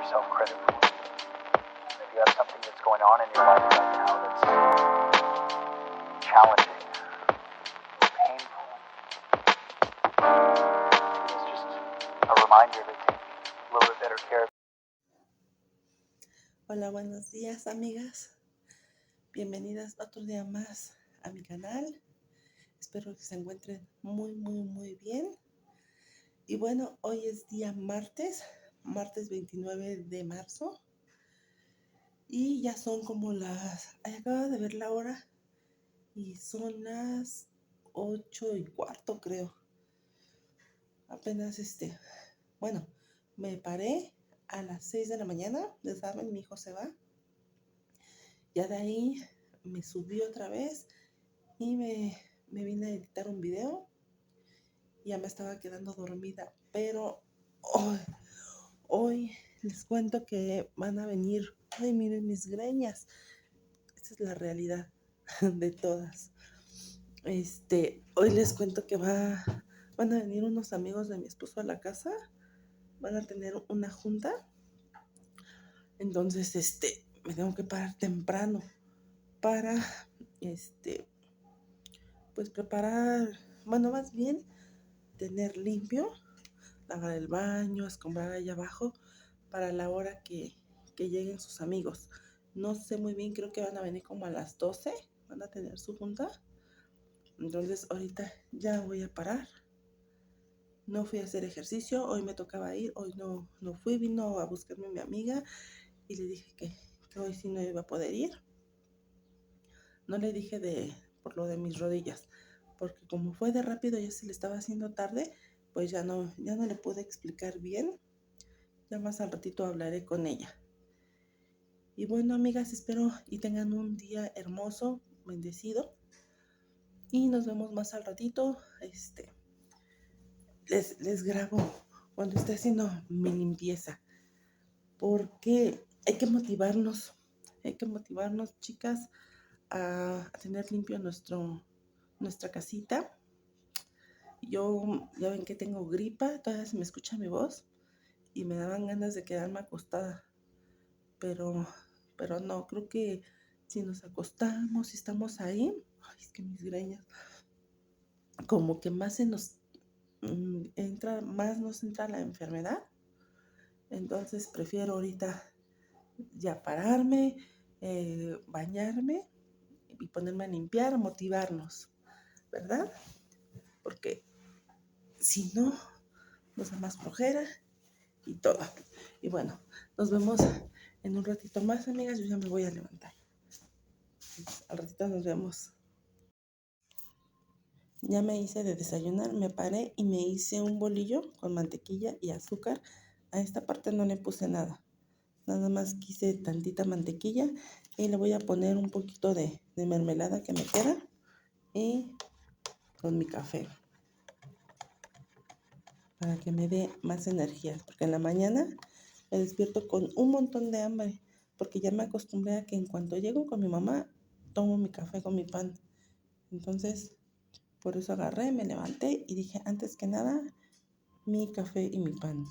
yourself credit for. If you have something that's going on in your life right now that's challenging or painful, it's just a reminder to take a little bit better care of. Hola, buenos días, amigas. Bienvenidas otro día más a mi canal. Espero que se encuentren muy bien. Y bueno, hoy es día martes 29 de marzo. Y ya son como acabo de ver la hora y son las 8:15, creo. Apenas bueno, me paré a las 6 de la mañana. Ya saben, mi hijo se va. Ya de ahí me subí otra vez y me vine a editar un video. Ya me estaba quedando dormida, pero hoy les cuento que van a venir. Ay, miren mis greñas. Esta es la realidad de todas. Hoy les cuento que van a venir unos amigos de mi esposo a la casa. Van a tener una junta. Entonces, me tengo que parar temprano para, pues preparar, bueno, más bien tener limpio, lavar el baño, escombrar allá abajo para la hora que lleguen sus amigos. No sé muy bien, creo que van a venir como a las 12, van a tener su junta. Entonces ahorita ya voy a parar. No fui a hacer ejercicio, hoy me tocaba ir, hoy no fui, vino a buscarme mi amiga y le dije que hoy sí no iba a poder ir. No le dije por lo de mis rodillas, porque como fue de rápido, ya se le estaba haciendo tarde, pues ya no le pude explicar bien. Ya más al ratito hablaré con ella. Y bueno, amigas, espero y tengan un día hermoso, bendecido. Y nos vemos más al ratito. Les grabo cuando esté haciendo mi limpieza. Porque hay que motivarnos, chicas, a tener limpio nuestra casita. Yo ya ven que tengo gripa, todavía se me escucha mi voz y me daban ganas de quedarme acostada, pero no, creo que si nos acostamos, si estamos ahí, ay, es que mis greñas, como que más nos entra la enfermedad. Entonces prefiero ahorita ya pararme, bañarme y ponerme a limpiar, a motivarnos, ¿verdad? Porque si no, nos da más flojera y todo. Y bueno, nos vemos en un ratito más, amigas. Yo ya me voy a levantar. Al ratito nos vemos. Ya me hice de desayunar, me paré y me hice un bolillo con mantequilla y azúcar. A esta parte no le puse nada. Nada más quise tantita mantequilla y le voy a poner un poquito de mermelada que me queda y con mi café para que me dé más energías, porque en la mañana me despierto con un montón de hambre, porque ya me acostumbré a que en cuanto llego con mi mamá, tomo mi café con mi pan. Entonces, por eso agarré, me levanté y dije, antes que nada, mi café y mi pan.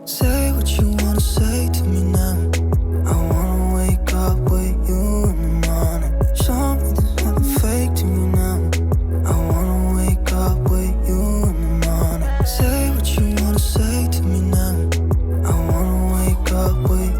Say what you wanna say to me now. I wanna wake up with you in the morning. Show me there's nothing fake to me now. I wanna wake up with you in the morning. Say what you wanna say to me now. I wanna wake up with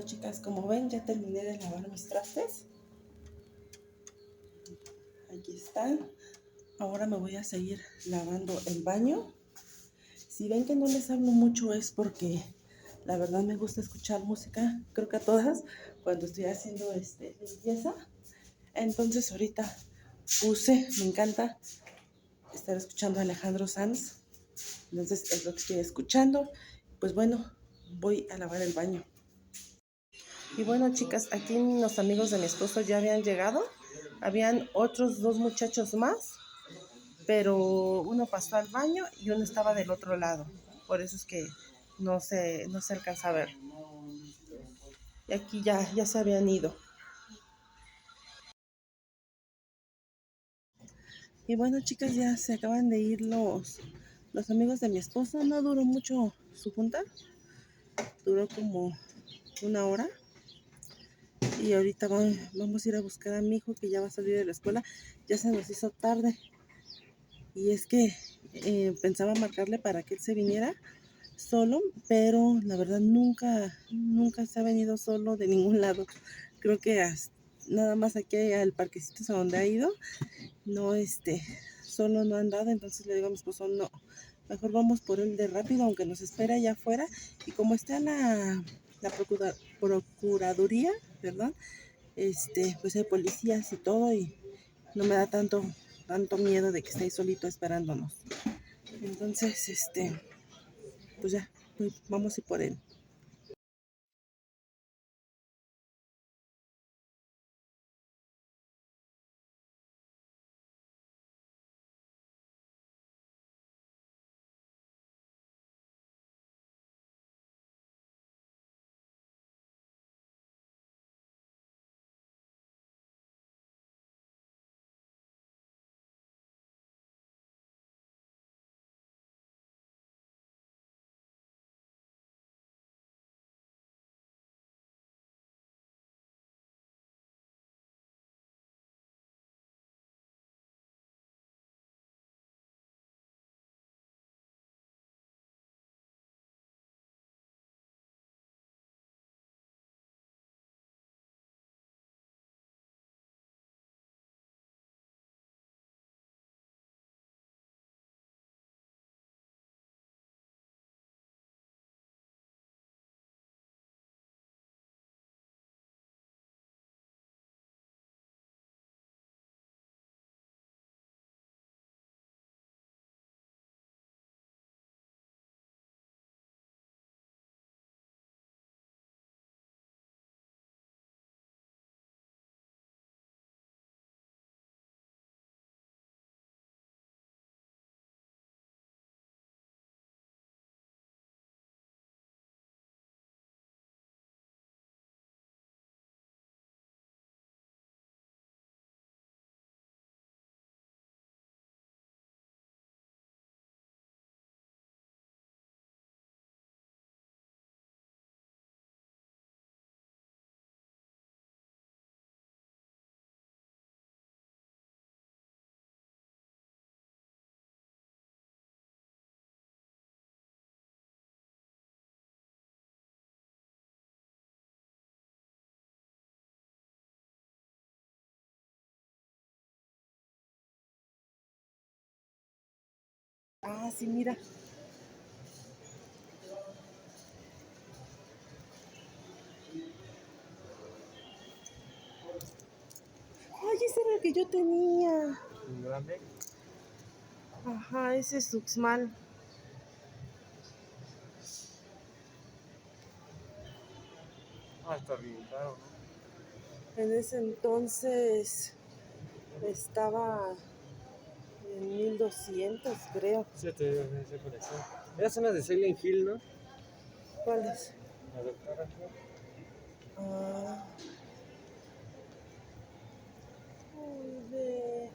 chicas, como ven, ya terminé de lavar mis trastes. Aquí están. Ahora me voy a seguir lavando el baño. Si ven que no les hablo mucho es porque la verdad me gusta escuchar música, creo que a todas, cuando estoy haciendo limpieza. Entonces ahorita me encanta estar escuchando a Alejandro Sanz. Entonces es lo que estoy escuchando. Pues bueno, voy a lavar el baño. Y bueno, chicas, aquí los amigos de mi esposo ya habían llegado. Habían otros 2 muchachos más, pero uno pasó al baño y uno estaba del otro lado. Por eso es que no se alcanza a ver. Y aquí ya se habían ido. Y bueno, chicas, ya se acaban de ir los amigos de mi esposo. No duró mucho su junta. Duró como 1 hora. Y ahorita vamos a ir a buscar a mi hijo que ya va a salir de la escuela. Ya se nos hizo tarde. Y es que pensaba marcarle para que él se viniera solo, pero la verdad nunca se ha venido solo de ningún lado. Creo que nada más aquí al parquecito es a donde ha ido. No, solo no ha andado. Entonces le digo a mi esposo, no, mejor vamos por él de rápido, aunque nos espera allá afuera. Y como está la procuraduría, ¿verdad? Pues hay policías y todo, y no me da tanto miedo de que esté ahí solito esperándonos. Entonces, pues ya, pues vamos a ir por él. Ah, sí, mira. Ay, ese era el que yo tenía. ¿Un grande? Ajá, ese es Uxmal. Ah, está bien caro, ¿no? En ese entonces estaba en 1200, creo. Sí, te digo, esa colección. Esas son las de Silent Hill, ¿no? ¿Cuáles? La doctora. Ah. Uy, ve.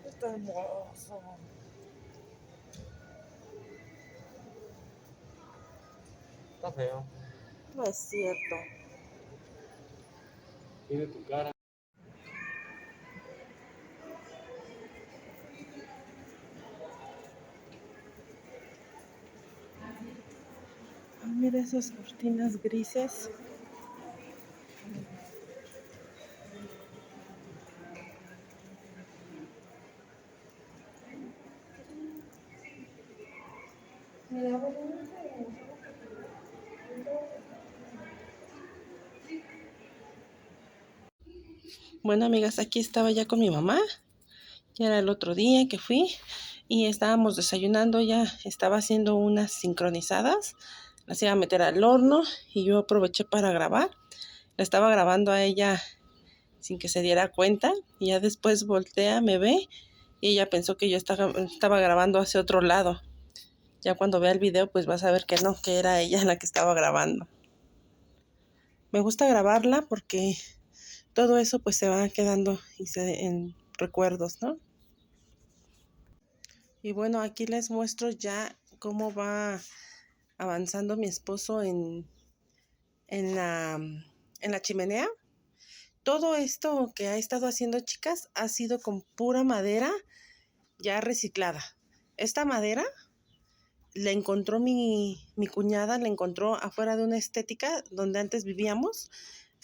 Está hermoso. Está feo. No es cierto. Tiene tu cara. Ah, mira esas cortinas grises. Bueno, amigas, aquí estaba ya con mi mamá. Ya era el otro día que fui y estábamos desayunando. Ya estaba haciendo unas sincronizadas. Las iba a meter al horno y yo aproveché para grabar. La estaba grabando a ella sin que se diera cuenta y ya después voltea, me ve y ella pensó que yo estaba grabando hacia otro lado. Ya cuando vea el video pues vas a ver que no, que era ella la que estaba grabando. Me gusta grabarla porque todo eso pues se va quedando en recuerdos, ¿no? Y bueno, aquí les muestro ya cómo va avanzando mi esposo en la, en la chimenea. Todo esto que ha estado haciendo, chicas, ha sido con pura madera ya reciclada. Esta madera la encontró mi cuñada, la encontró afuera de una estética donde antes vivíamos.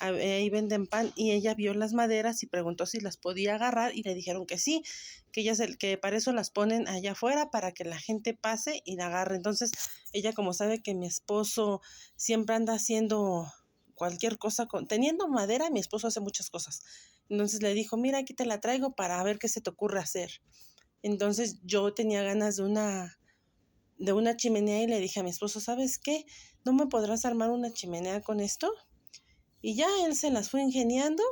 Ahí venden pan y ella vio las maderas y preguntó si las podía agarrar y le dijeron que sí, que para eso las ponen allá afuera para que la gente pase y la agarre. Entonces ella, como sabe que mi esposo siempre anda haciendo cualquier cosa teniendo madera, mi esposo hace muchas cosas. Entonces le dijo, mira, aquí te la traigo para ver qué se te ocurre hacer. Entonces yo tenía ganas de una chimenea y le dije a mi esposo, ¿sabes qué? ¿No me podrás armar una chimenea con esto? Y ya él se las fue ingeniando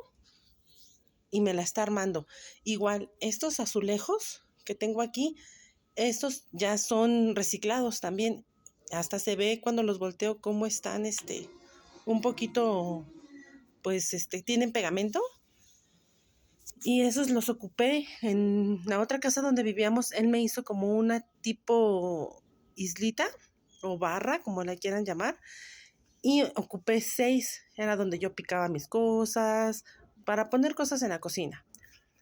y me la está armando. Igual, estos azulejos que tengo aquí, estos ya son reciclados también. Hasta se ve cuando los volteo cómo están, un poquito, pues, tienen pegamento. Y esos los ocupé en la otra casa donde vivíamos. Él me hizo como una tipo islita o barra, como la quieran llamar. Y ocupé 6, era donde yo picaba mis cosas, para poner cosas en la cocina.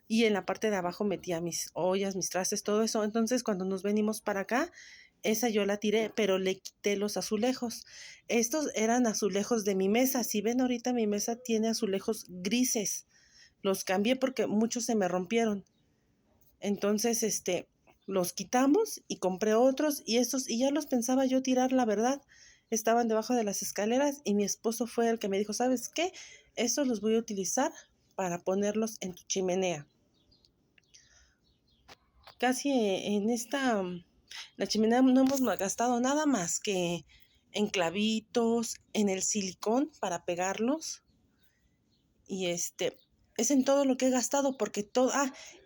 Y en la parte de abajo metía mis ollas, mis trastes, todo eso. Entonces cuando nos venimos para acá, esa yo la tiré, pero le quité los azulejos. Estos eran azulejos de mi mesa. Si ven ahorita mi mesa tiene azulejos grises. Los cambié porque muchos se me rompieron. Entonces, los quitamos y compré otros y ya los pensaba yo tirar, la verdad. Estaban debajo de las escaleras y mi esposo fue el que me dijo, ¿sabes qué? Estos los voy a utilizar para ponerlos en tu chimenea. Casi la chimenea no hemos gastado nada más que en clavitos, en el silicón para pegarlos y es en todo lo que he gastado porque todo,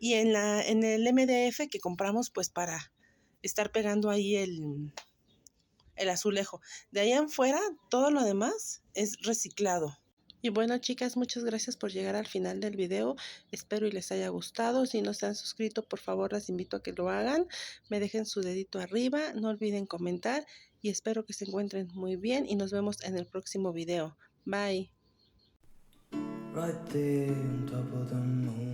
y en el MDF que compramos pues para estar pegando ahí el azulejo. De ahí en fuera, todo lo demás es reciclado. Y bueno, chicas, muchas gracias por llegar al final del video. Espero y les haya gustado. Si no se han suscrito, por favor, las invito a que lo hagan. Me dejen su dedito arriba. No olviden comentar. Y espero que se encuentren muy bien. Y nos vemos en el próximo video. Bye. Right there on top of the moon.